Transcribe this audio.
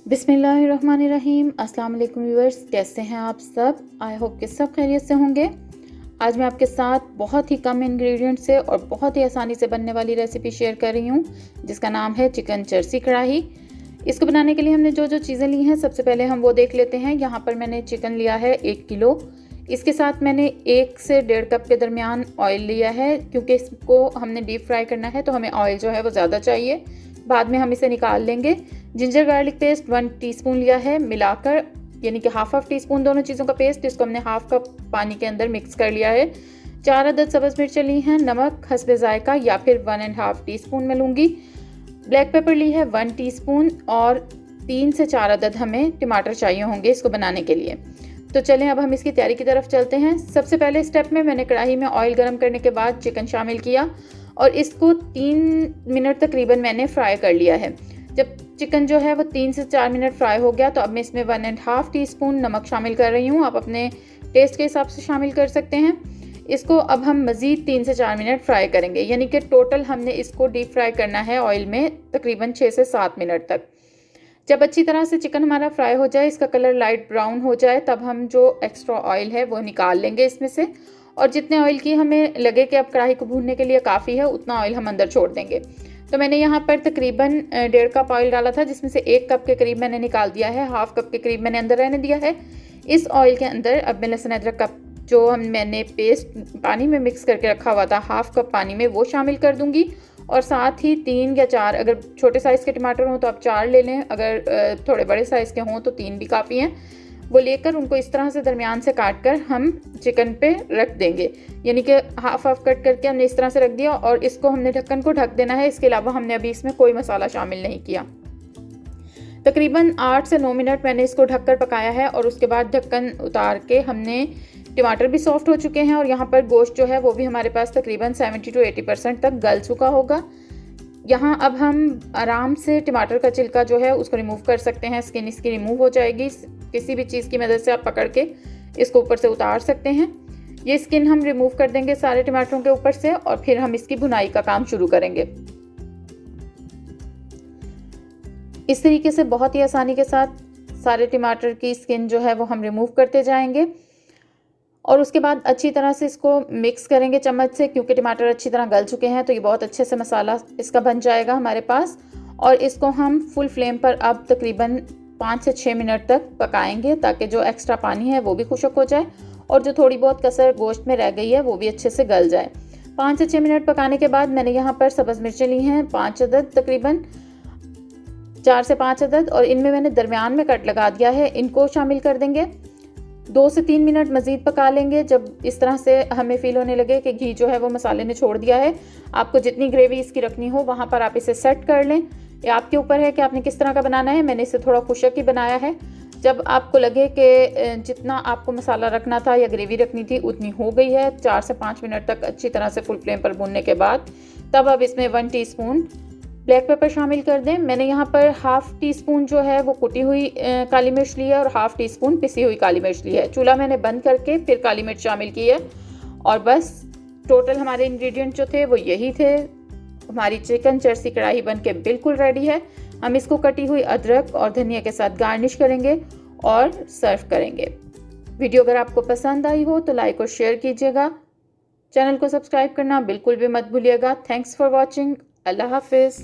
बिस्मिल्लाहिर्रहमानिर्रहीम। अस्सलाम वालेकुम व्यूअर्स, कैसे हैं आप सब? आई होप कि सब खैरियत से होंगे। आज मैं आपके साथ बहुत ही कम इंग्रेडिएंट से और बहुत ही आसानी से बनने वाली रेसिपी शेयर कर रही हूँ, जिसका नाम है चिकन चर्सी कढ़ाई। इसको बनाने के लिए हमने जो जो चीज़ें ली हैं, सबसे पहले हम वो देख लेते हैं। यहाँ पर मैंने चिकन लिया है 1 किलो। इसके साथ मैंने 1 से 1.5 कप के दरमियान ऑयल लिया है, क्योंकि इसको हमने डीप फ्राई करना है तो हमें ऑयल जो है वो ज़्यादा चाहिए। बाद में हम इसे निकाल लेंगे। जिंजर गार्लिक पेस्ट 1 टीस्पून लिया है मिलाकर, यानी कि हाफ टीस्पून दोनों चीज़ों का पेस्ट, जिसको हमने हाफ कप पानी के अंदर मिक्स कर लिया है। 4 अदद सब्ज़ मिर्च ली हैं। नमक हस्बे जायका या फिर 1.5 टीस्पून में लूँगी। ब्लैक पेपर ली है 1 टीस्पून और 3 से 4 अदद हमें टमाटर चाहिए होंगे इसको बनाने के लिए। तो चलें अब हम इसकी तैयारी की तरफ चलते हैं। सबसे पहले स्टेप में मैंने कढ़ाई में ऑयल गर्म करने के बाद चिकन शामिल किया और इसको 3 मिनट तकरीबन मैंने फ्राई कर लिया है। जब चिकन जो है वो 3 से 4 मिनट फ्राई हो गया तो अब मैं इसमें 1.5 टीस्पून नमक शामिल कर रही हूँ। आप अपने टेस्ट के हिसाब से शामिल कर सकते हैं। इसको अब हम मज़ीद 3 से 4 मिनट फ्राई करेंगे, यानी कि टोटल हमने इसको डीप फ्राई करना है ऑयल में तकरीबन 6 से 7 मिनट तक। जब अच्छी तरह से चिकन हमारा फ्राई हो जाए, इसका कलर लाइट ब्राउन हो जाए, तब हम जो एक्स्ट्रा ऑयल है वो निकाल लेंगे इसमें से। और जितने ऑयल की हमें लगे कि अब कढ़ाई को भूनने के लिए काफ़ी है, उतना ऑयल हम अंदर छोड़ देंगे। तो मैंने यहाँ पर तकरीबन 1.5 कप ऑयल डाला था, जिसमें से 1 कप के करीब मैंने निकाल दिया है। हाफ कप के करीब मैंने अंदर रहने दिया है। इस ऑयल के अंदर अब मैं लहसुन अदरक का जो मैंने पेस्ट पानी में मिक्स करके रखा हुआ था, हाफ कप पानी में, वो शामिल कर दूंगी। और साथ ही 3 या 4, अगर छोटे साइज़ के टमाटर हों तो आप 4 ले लें, अगर थोड़े बड़े साइज़ के हों तो 3 भी काफ़ी हैं। वो लेकर उनको इस तरह से दरमियान से काट कर हम चिकन पे रख देंगे, यानी कि हाफ कट करके हमने इस तरह से रख दिया और इसको हमने ढक्कन को ढक देना है। इसके अलावा हमने अभी इसमें कोई मसाला शामिल नहीं किया। तकरीबन 8 से 9 मिनट मैंने इसको ढककर पकाया है और उसके बाद ढक्कन उतार के हमने, टमाटर भी सॉफ्ट हो चुके हैं और यहाँ पर गोश्त जो है वो भी हमारे पास तकरीबन 70 से 80% तक गल चुका होगा। यहाँ अब हम आराम से टमाटर का छिलका जो है उसको रिमूव कर सकते हैं। स्किन इसकी रिमूव हो जाएगी। किसी भी चीज़ की मदद से आप पकड़ के इसको ऊपर से उतार सकते हैं। ये स्किन हम रिमूव कर देंगे सारे टमाटरों के ऊपर से और फिर हम इसकी भुनाई का काम शुरू करेंगे। इस तरीके से बहुत ही आसानी के साथ सारे टमाटर की स्किन जो है वो हम रिमूव करते जाएंगे और उसके बाद अच्छी तरह से इसको मिक्स करेंगे चम्मच से, क्योंकि टमाटर अच्छी तरह गल चुके हैं तो ये बहुत अच्छे से मसाला इसका बन जाएगा हमारे पास। और इसको हम फुल फ्लेम पर अब तकरीबन 5 से 6 मिनट तक पकाएंगे, ताकि जो एक्स्ट्रा पानी है वो भी खुश्क हो जाए और जो थोड़ी बहुत कसर गोश्त में रह गई है वो भी अच्छे से गल जाए। 5 से 6 मिनट पकाने के बाद मैंने यहाँ पर सब्ज़ मिर्चें ली हैं 5 अदद, तकरीबन 4 से 5 अदद, और इनमें मैंने दरमियान में कट लगा दिया है। इनको शामिल कर देंगे। 2 से 3 मिनट मज़ीद पका लेंगे। जब इस तरह से हमें फील होने लगे कि घी जो है वो मसाले ने छोड़ दिया है, आपको जितनी ग्रेवी इसकी रखनी हो वहाँ पर आप इसे सेट कर लें। ये आपके ऊपर है कि आपने किस तरह का बनाना है। मैंने इसे थोड़ा खुशक ही बनाया है। जब आपको लगे कि जितना आपको मसाला रखना था या ग्रेवी रखनी थी उतनी हो गई है, 4 से 5 मिनट तक अच्छी तरह से फुल फ्लेम पर भूनने के बाद, तब अब इसमें 1 टीस्पून ब्लैक पेपर शामिल कर दें। मैंने यहाँ पर हाफ टीस्पून जो है वो कुटी हुई काली मिर्च ली है और हाफ टीस्पून पिसी हुई काली मिर्च ली है। चूल्हा मैंने बंद करके फिर काली मिर्च शामिल की है और बस टोटल हमारे इंग्रेडिएंट जो थे वो यही थे। हमारी चिकन चर्सी कढ़ाई बन के बिल्कुल रेडी है। हम इसको कटी हुई अदरक और धनिया के साथ गार्निश करेंगे और सर्व करेंगे। वीडियो अगर आपको पसंद आई हो तो लाइक और शेयर कीजिएगा। चैनल को सब्सक्राइब करना बिल्कुल भी मत भूलिएगा। Thanks for watching. अल्लाह हाफिज़।